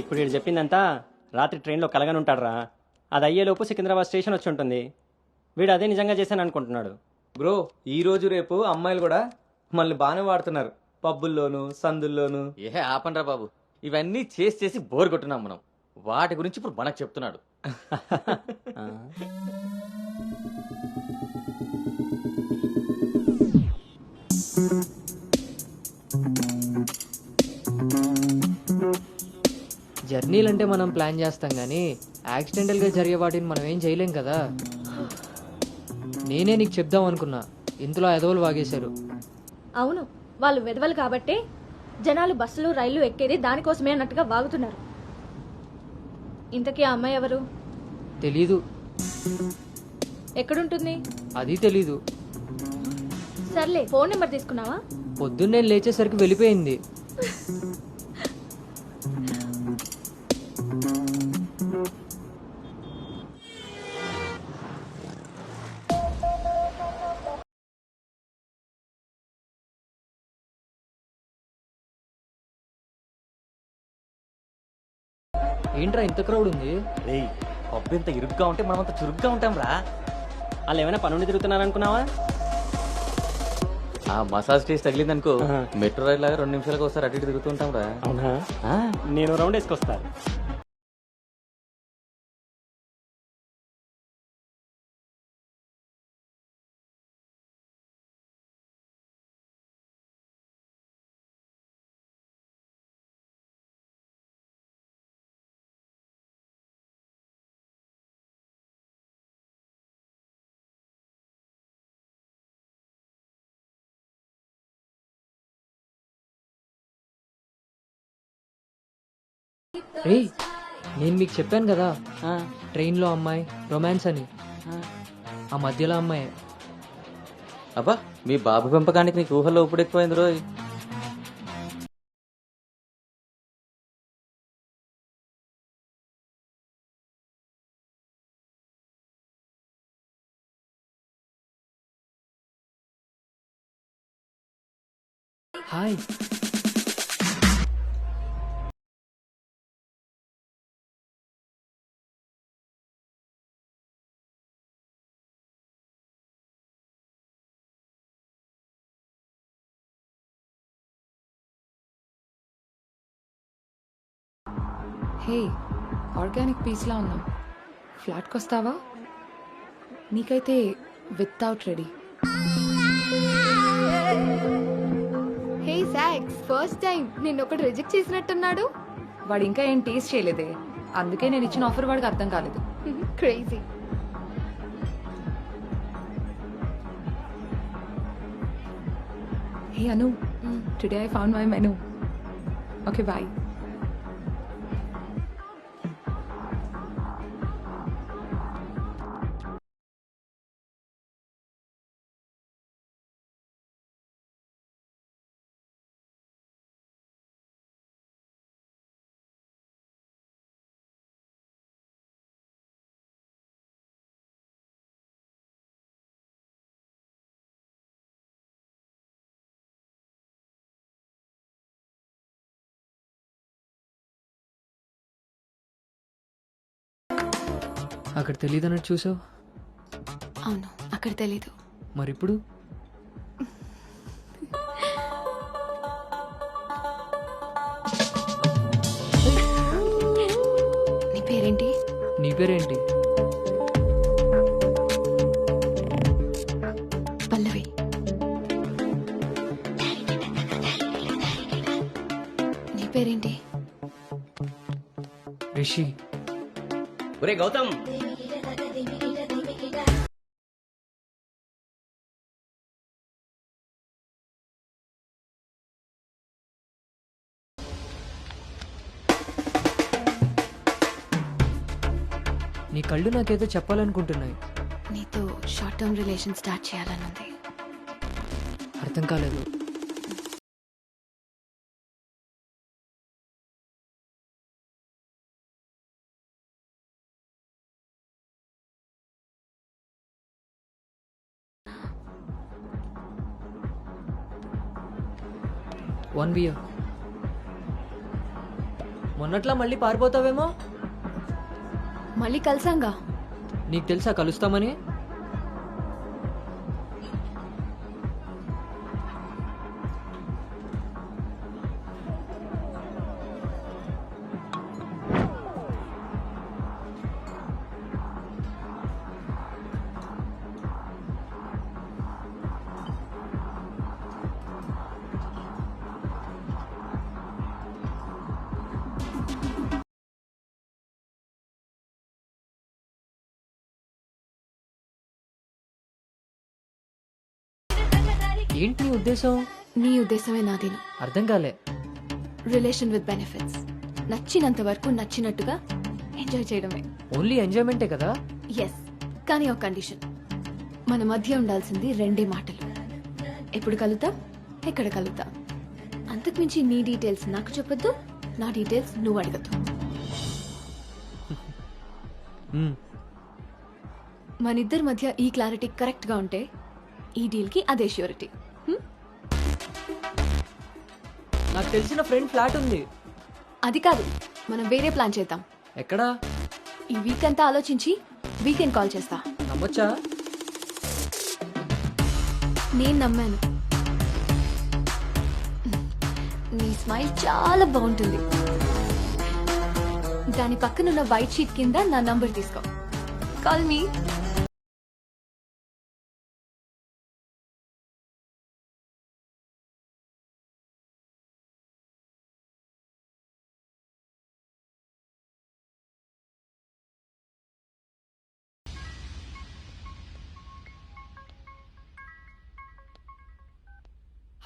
ఇప్పుడు వీడు చెప్పిందంతా రాత్రి ట్రైన్లో కలగని ఉంటాడురా. అది అయ్యేలోపు సికింద్రాబాద్ స్టేషన్ వచ్చి ఉంటుంది. వీడు అదే నిజంగా చేశాను అనుకుంటున్నాడు. బ్రో ఈ రోజు రేపు అమ్మాయిలు కూడా మళ్ళీ బాగానే వాడుతున్నారు, పబ్బుల్లోను సందుల్లోను. ఏ ఆపండ్రా బాబు, ఇవన్నీ చేసి చేసి బోర్ కొట్టున్నాం మనం. వాటి గురించి ఇప్పుడు మనకు చెప్తున్నాడు. ఆ. జర్నీలు అంటే మనం ప్లాన్ చేస్తాం కానీ యాక్సిడెంటల్గా జరిగే వాటిని మనం ఏం చేయలేం కదా. నేనే నీకు చెప్దాం అనుకున్నా, ఇంతలో ఎదవలు వాగేశారు. అవును, వాళ్ళు వెధవలు కాబట్టే జనాలు బస్సులు రైళ్లు ఎక్కేది దానికోసమే అన్నట్టుగా వాగుతున్నారు. ఇంతకీ ఆ అమ్మాయి ఎవరు? తెలీదు. ఎక్కడుంటుంది? అది తెలీదు. సర్లే, ఫోన్ నెంబర్ తీసుకున్నావా? పొద్దున్నే లేచేసరికి వెళ్ళిపోయింది. ఏంట్రా ఇంత క్రౌడ్ ఉంది? రేయ్, పబ్బు ఇంత ఇరుగ్గా ఉంటే మనం అంత చురుగ్గా ఉంటాం రా. వాళ్ళు ఏమైనా పనుండి తిరుగుతున్నారనుకున్నావా? ఆ మసాజ్ టేస్ట్ తగిలిందనుకో, ఆహా. మెట్రో రైల్ లాగా 2 నిమిషాలకు ఒకసారి అటు ఇటు తిరుగుతుంటాం రా. అవునా? ఆ, నేను రౌండ్ వేసుకొస్తా. రే, నేను మీకు చెప్పాను కదా ఆ, ట్రైన్లో అమ్మాయి రొమాన్స్ అని. ఆ. ఆ మధ్యలో అమ్మాయి. అబ్బా, మీ బాబు పెంపకానికి నీకు ఊహల్లో ఇప్పుడు ఎక్కువైంది రోయ్. హాయ్. హే, ఆర్గానిక్ పీస్లా ఉన్నాం. ఫ్లాట్కి వస్తావా? నీకైతే వితౌట్ రెడీ. హే సాక్స్, ఫస్ట్ టైం నిన్న ఒకటి రిజెక్ట్ చేసినట్టున్నాడు. వాడు ఇంకా ఏం టేస్ట్ చేయలేదే, అందుకే నేను ఇచ్చిన ఆఫర్ వాడికి అర్థం కాలేదు. Crazy. Hey Anu, today I found my menu. Okay boy. అక్కడ తెలియదన్నట్టు చూసావు. అవును, అక్కడ తెలీదు. మరిప్పుడు నీ పేరేంటి? నీ పేరేంటి? పల్లవి. నీ పేరేంటి? రిషి. ఒరే గౌతమ్, నీ కళ్ళు నాకేదో చెప్పాలనుకుంటున్నాయి. నీతో షార్ట్ టర్మ్ రిలేషన్ స్టార్ట్ చేయాలని ఉంది. అర్థం కాలేదు. One beer. మొన్నట్లా మళ్ళీ పారిపోతావేమో. మళ్ళీ కలిసాంగా. నీకు తెలుసా కలుస్తామని? ఏంటి నీ ఉద్దేశం? నీ ఉద్దేశమే నాదేను. అర్థం కాలే. Relation with benefits. నచ్చినంత వరకు నచ్చినట్టుగా ఎంజాయ్ చేయడమే. ఓన్లీ ఎంజాయ్మెంటే కదా? ఎస్, కానీ ఒక కండిషన్. మన మధ్య ఉండాల్సింది 2 మాటలు. ఎప్పుడు కలుద్దాం, ఎక్కడ కలుద్దాం. అంతకుమించి నీ డీటెయిల్స్ నాకు చెప్పొద్దు, నా డీటెయిల్స్ నువ్వు అడగద్దు. మనిద్దరి మధ్య ఈ క్లారిటీ కరెక్ట్గా ఉంటే ఈ డీల్కి అదే ష్యూరిటీ. నాకు తెలిసిన ఫ్రెండ్ ఫ్లాట్ ఉంది. అది కాదు, మనం వేరే ప్లాన్ చేద్దాం. ఎక్కడా? ఈ వీక్ అంతా ఆలోచించి వీకెండ్ కాల్ చేస్తా. నమ్మొచ్చా? నేను నమ్మాను. నీ స్మైల్ చాలా బాగుంటుంది. దాని పక్కనున్న వైట్ షీట్ కింద నా నంబర్ తీసుకో. Call me.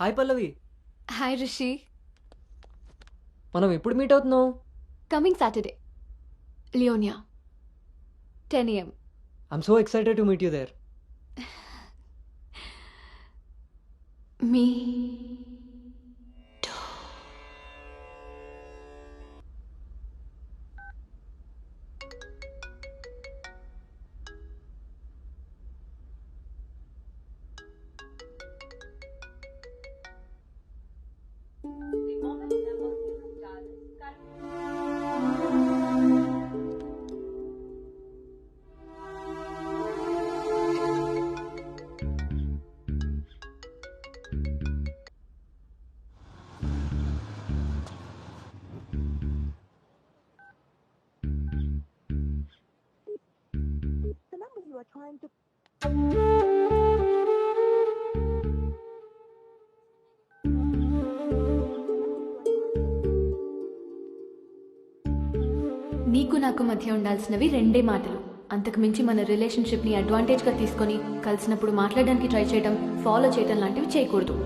Hi Pallavi. Hi Rishi. మనం ఎప్పుడు మీట్ అవుతున్నాం? Coming Saturday, Leonia, 10 AM. I'm so excited to meet you there. మీ నీకు నాకు మధ్య ఉండాల్సినవి 2 మాటలు. అంతకు మించి మన రిలేషన్షిప్ని అడ్వాంటేజ్గా తీసుకొని కలిసినప్పుడు మాట్లాడడానికి ట్రై చేయడం, ఫాలో చేయడం లాంటివి చేయకూడదు.